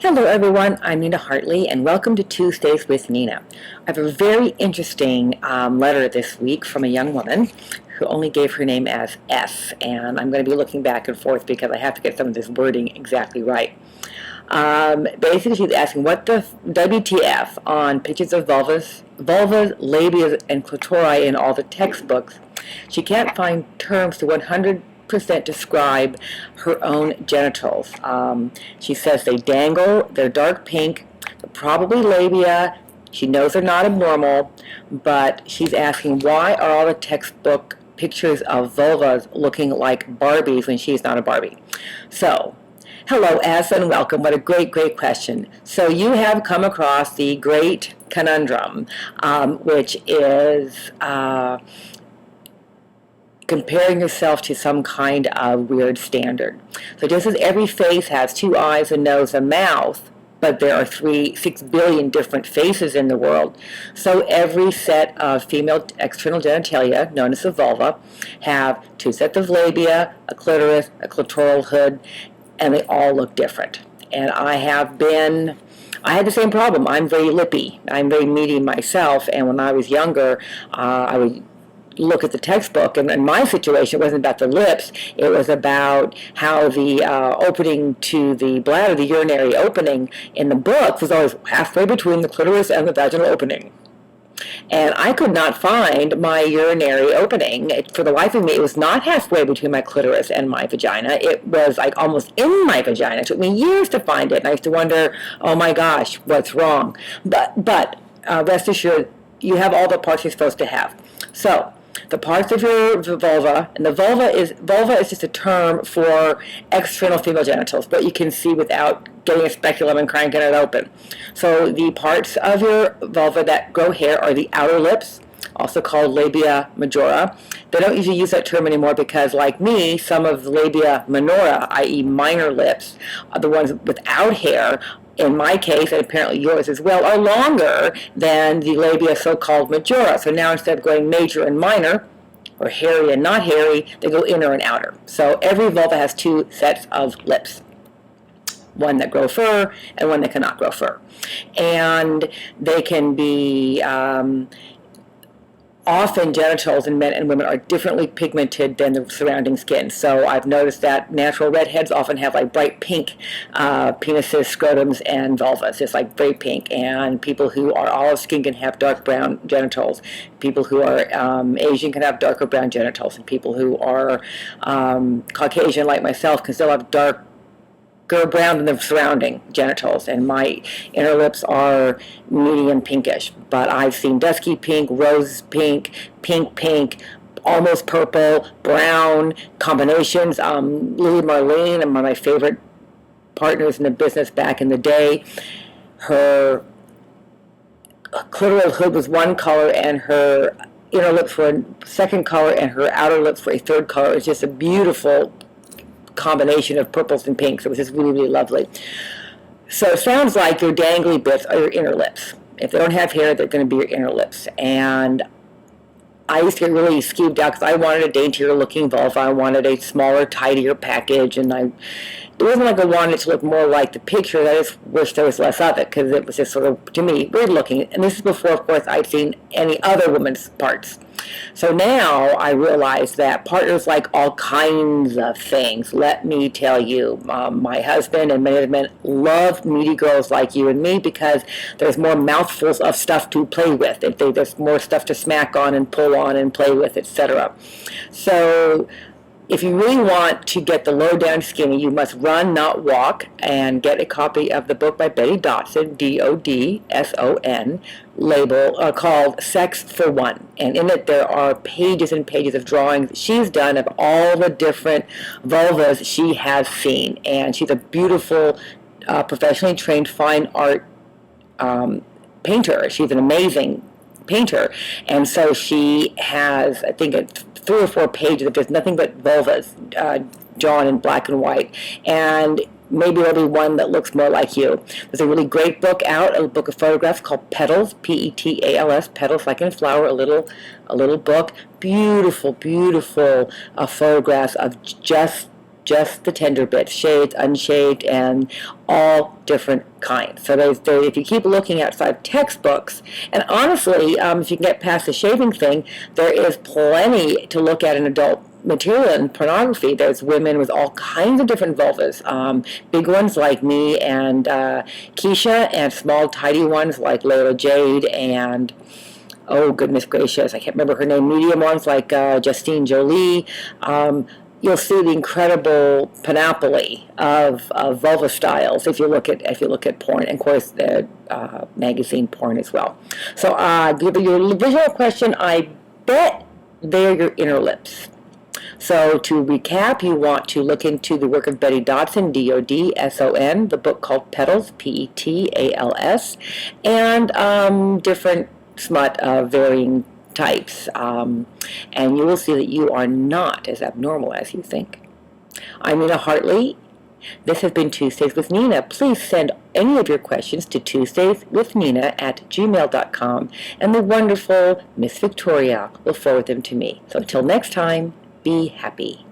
Hello everyone, I'm Nina Hartley and welcome to Tuesdays with Nina. I have a very interesting letter this week from a young woman who only gave her name as F, and I'm going to be looking back and forth because I have to get some of this wording exactly right. Basically, she's asking what the WTF on pictures of vulvas, labias, and clitori in all the textbooks. She can't find terms to 100% describe her own genitals. She says they dangle, they're dark pink, they're probably labia. She knows they're not abnormal, but she's asking why are all the textbook pictures of vulvas looking like Barbies when she's not a Barbie. So, hello, Asa, and welcome. What a great, great question. So you have come across the great conundrum, which is comparing yourself to some kind of weird standard. So just as every face has two eyes, a nose, a mouth, but there are 6 billion different faces in the world, so every set of female external genitalia, known as a vulva, have two sets of labia, a clitoris, a clitoral hood, and they all look different. And I had the same problem. I'm very lippy. I'm very meaty myself, and when I was younger, I would look at the textbook, and in my situation, it wasn't about the lips. It was about how the opening to the bladder, the urinary opening in the book, was always halfway between the clitoris and the vaginal opening. And I could not find my urinary opening. For the life of me, it was not halfway between my clitoris and my vagina. It was like almost in my vagina. It took me years to find it, and I used to wonder, oh my gosh, what's wrong? But rest assured, you have all the parts you're supposed to have. So, the parts of your vulva, and the vulva is just a term for external female genitals, but you can see without getting a speculum and cranking it open. So the parts of your vulva that grow hair are the outer lips, also called labia majora. They don't usually use that term anymore because, like me, some of the labia minora, i.e. minor lips, are the ones without hair, in my case, and apparently yours as well, are longer than the labia so-called majora. So now instead of going major and minor, or hairy and not hairy, they go inner and outer. So every vulva has two sets of lips, one that grow fur and one that cannot grow fur. And they can be often genitals in men and women are differently pigmented than the surrounding skin. So I've noticed that natural redheads often have like bright pink penises, scrotums, and vulvas. It's like very pink. And people who are olive skin can have dark brown genitals. People who are Asian can have darker brown genitals. And people who are Caucasian, like myself, can still have darker brown than the surrounding genitals, and my inner lips are medium pinkish. But I've seen dusky pink, rose pink, pink, almost purple, brown combinations. Lily Marlene, and one of my favorite partners in the business back in the day, her clitoral hood was one color, and her inner lips were a second color, and her outer lips were a third color. It's just a beautiful combination of purples and pinks. It was just really, really lovely. So it sounds like your dangly bits are your inner lips. If they don't have hair, they're going to be your inner lips. And I used to get really skeeved out because I wanted a daintier looking vulva. I wanted a smaller, tidier package, and it wasn't like I wanted it to look more like the picture. I just wished there was less of it because it was just sort of, to me, weird looking. And this is before, of course, I'd seen any other woman's parts. So now I realize that partners like all kinds of things. Let me tell you, my husband and many of the men love meaty girls like you and me because there's more mouthfuls of stuff to play with. There's more stuff to smack on and pull on and play with, etc. So if you really want to get the low-down skinny, you must run, not walk, and get a copy of the book by Betty Dodson, Dodson, called Sex for One. And in it, there are pages and pages of drawings she's done of all the different vulvas she has seen. And she's a beautiful, professionally trained fine art painter. She's an amazing painter. And so she has, I think it's 3 or 4 pages of just nothing but vulvas drawn in black and white. And maybe there'll be one that looks more like you. There's a really great book out, a book of photographs called Petals, Petals, Petals like in flower, a little book. Beautiful, beautiful photographs of just just the tender bits, shaved, unshaved, and all different kinds. So if you keep looking outside textbooks, and honestly, if you can get past the shaving thing, there is plenty to look at in adult material and pornography. There's women with all kinds of different vulvas, big ones like me and Keisha, and small tidy ones like Layla Jade, and oh goodness gracious, I can't remember her name, medium ones like Justine Jolie. You'll see the incredible panoply of vulva styles if you look at porn, and of course the magazine porn as well. So your visual question, I bet they're your inner lips. So to recap, you want to look into the work of Betty Dodson, Dodson, the book called Petals, Petals, and different smut of varying types, and you will see that you are not as abnormal as you think. I'm Nina Hartley. This has been Tuesdays with Nina. Please send any of your questions to tuesdayswithnina@gmail.com, and the wonderful Miss Victoria will forward them to me. So until next time, be happy.